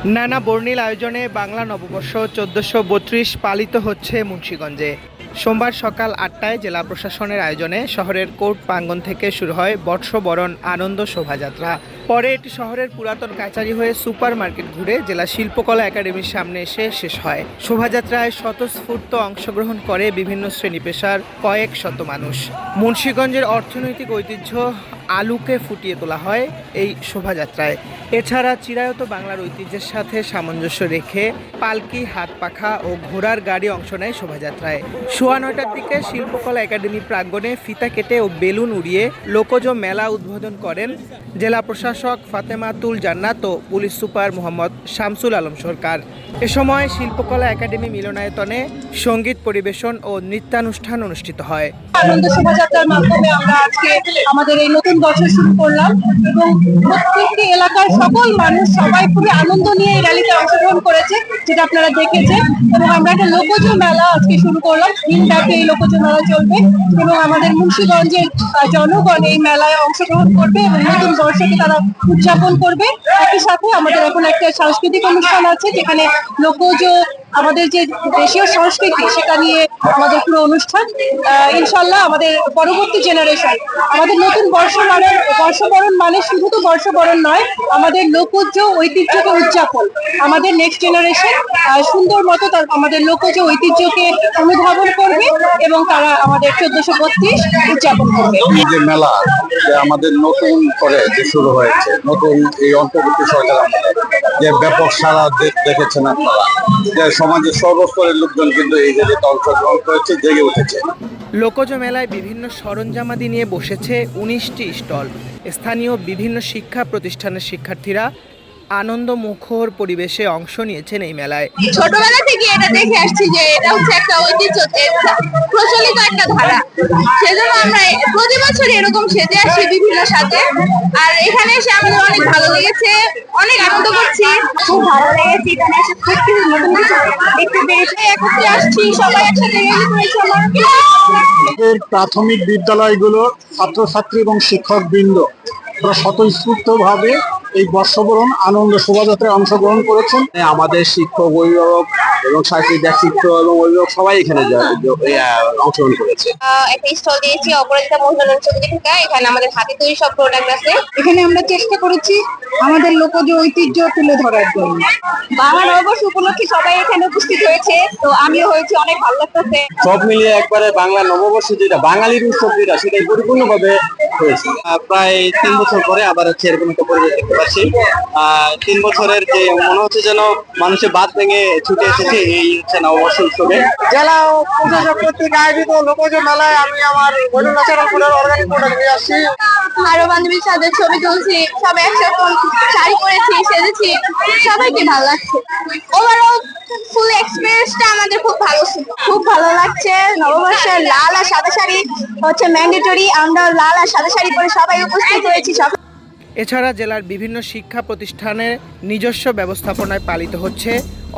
নানা বর্ণিল আয়োজনে বাংলা নববর্ষ ১৪৩২ পালিত হচ্ছে মুন্সিগঞ্জে। সোমবার সকাল ৮টায় জেলা প্রশাসনের আয়োজনে শহরের কোর্ট প্রাঙ্গণ থেকে শুরু হয় বর্ষবরণ আনন্দ শোভাযাত্রা। পরে এটি শহরের পুরাতন কাচারি হয়ে সুপার মার্কেট ঘুরে জেলা শিল্পকলা একাডেমির সামনে এসে শেষ হয়। শোভাযাত্রায় স্বতঃস্ফূর্ত অংশগ্রহণ করে বিভিন্ন শ্রেণী পেশার কয়েক শত মানুষ। মুন্সিগঞ্জের অর্থনৈতিক ঐতিহ্য আলুকে ফুটিয়ে তোলা হয় এই শোভাযাত্রায়। এছাড়া চিরায়ত বাংলার ঐতিহ্যের সাথে সামঞ্জস্য রেখে পালকি, হাত পাখা ও ঘোড়ার গাড়ি অংশ নেয় শোভাযাত্রায়। সোয়া ৯টার দিকে শিল্পকলা একাডেমি প্রাঙ্গণে ফিতা কেটে ও বেলুন উড়িয়ে লোকজ মেলা উদ্বোধন করেন জেলা প্রশাসক ফাতেমাতুল জান্নাত ও পুলিশ সুপার মোহাম্মদ শামসুল আলম সরকার। এ সময় শিল্পকলা একাডেমি মিলনায়তনে সঙ্গীত পরিবেশন ও নৃত্যানুষ্ঠান অনুষ্ঠিত হয়। আনন্দ শোভাযাত্রার মাধ্যমে আমরা আজকে আমাদের এই নতুন বছর শুরু করলাম এবং প্রত্যেকটি এলাকার সকল মানুষ সবাই খুবই আনন্দ নিয়ে এই র্যালিতে অংশগ্রহণ করেছে, যেটা আপনারা দেখেছেন। এবং আমরা একটা লোকজ মেলা আজকে শুরু করলাম, দিনব্যাপী এই লোকজ মেলা চলবে এবং আমাদের মুন্সিগঞ্জের জনগণ এই মেলায় অংশগ্রহণ করবে এবং নতুন বর্ষকে তারা উদযাপন করবে। একই সাথে আমাদের এখন একটা সাংস্কৃতিক অনুষ্ঠান আছে, যেখানে লোকজ আমাদের যে দেশীয় সংস্কৃতি সেটা নিয়ে আমাদের পুরো অনুষ্ঠান। ইনশাল্লাহ আমাদের পরবর্তী জেনারেশন আমাদের নতুন বর্ষবরণ মানে শুধু তো বর্ষবরণ নয়, আমাদের লোকজ ঐতিহ্যকে উদযাপন। আমাদের নেক্সট জেনারেশন সুন্দর মতো আমাদের লোকজ ঐতিহ্যকে অনুধাবন করবে এবং তারা আমাদের ১৪৩২ উদযাপন করবে। যে মেলা আমাদের নতুন করে যে শুরু হয়েছে, নতুন এই অন্তর্বর্তী সরকার আমাদের যে ব্যাপক সারা দেখেছেন আপনারা, যে সমাজের সর্বস্তরের লোকজন কিন্তু এই জায়গাতে অংশগ্রহণ করেছে, জেগে উঠেছে। লোকজ মেলায় বিভিন্ন সরঞ্জামাদি নিয়ে বসেছে ১৯টি স্টল। স্থানীয় বিভিন্ন শিক্ষা প্রতিষ্ঠানের শিক্ষার্থীরা আনন্দমুখর পরিবেশে অংশ নিয়েছেন এই মেলায়। ছোটবেলা থেকে এটা দেখে আসছি যে এটা হচ্ছে একটা ঐতিহ্য, প্রচলিত একটা ধারা। সেজন্য আমরা প্রতি বছর এরকম সেজে আসি বিভিন্ন সাথে। আর এখানে এসে আমাদের অনেক ভালো লেগেছে, অনেক আনন্দ করছি, খুব ভালো লেগেছে। এখানে এসে সত্যি নতুন কিছু দেখতে পেরেছি, একত্রে আসছি, সবাই একসাথে রেলি করেছি। আমাদের প্রাথমিক বিদ্যালয়গুলোর ছাত্রছাত্রী এবং শিক্ষক বৃন্দ স্বতঃস্ফূর্তভাবে এই বর্ষবরণ আনন্দ শোভাযাত্রায় অংশগ্রহণ করেছেন। আমাদের শিক্ষক, অভিভাবক এবং সাহিত্যিক ব্যক্তিত্ব এবং অভিভাবক সবাই এখানে অংশগ্রহণ করেছে। একটা স্টল দিয়েছি অপরাজিতা মহিলা চৌধুরীকা। এখানে আমাদের হাতে তৈরি সব প্রোডাক্ট আছে। এখানে আমরা চেষ্টা করেছি আমাদের লোকজ ঐতিহ্য তুলে ধরার জন্য। বাংলা নববর্ষ উপলক্ষে সবাই এখানে উপস্থিত হয়েছে, তো আমিও হয়েছি, অনেক ভালো লাগতেছে। সব মিলিয়ে একবারে বাংলা নববর্ষ যেটা বাঙালির উৎসব যেটা, সেটাই পরিপূর্ণভাবে হয়েছে। প্রায় ৩ বছর পরে আবার হচ্ছে এরকম একটা পরিবেশ দেখতে পাচ্ছি। ৩ বছরের যে মনে হচ্ছে যেন মানুষের বাদ ভেঙে ছুটে এসেছে এই হচ্ছে নববর্ষ উৎসবে। জেলা প্রশাসক কর্তৃক আয়োজিত লোকজ মেলায় আমি আমার অর্গানিক প্রোডাক্ট নিয়ে আসছি। আরো বান্ধবীর সাথে ছবি তুলছি, সবাই একসাথে শাড়ি পরেছি, সেজেছি, সবাইকে ভালো লাগছে। ওভারঅল ফুল এক্সপেরিয়েন্সটা আমাদের খুব ভালো ছিল, খুব ভালো লাগছে। নববর্ষের লাল আর সাদা শাড়ি হচ্ছে ম্যান্ডেটরি, আমরা লাল আর সাদা শাড়ি পরে সবাই উপস্থিত হয়েছি। এছাড়া জেলার বিভিন্ন শিক্ষা প্রতিষ্ঠানের নিজস্ব ব্যবস্থাপনায় পালিত হচ্ছে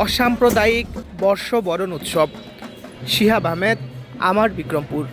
অসাম্প্রদায়িক বর্ষবরণ উৎসব। শিহাব আহমেদ, আমার বিক্রমপুর।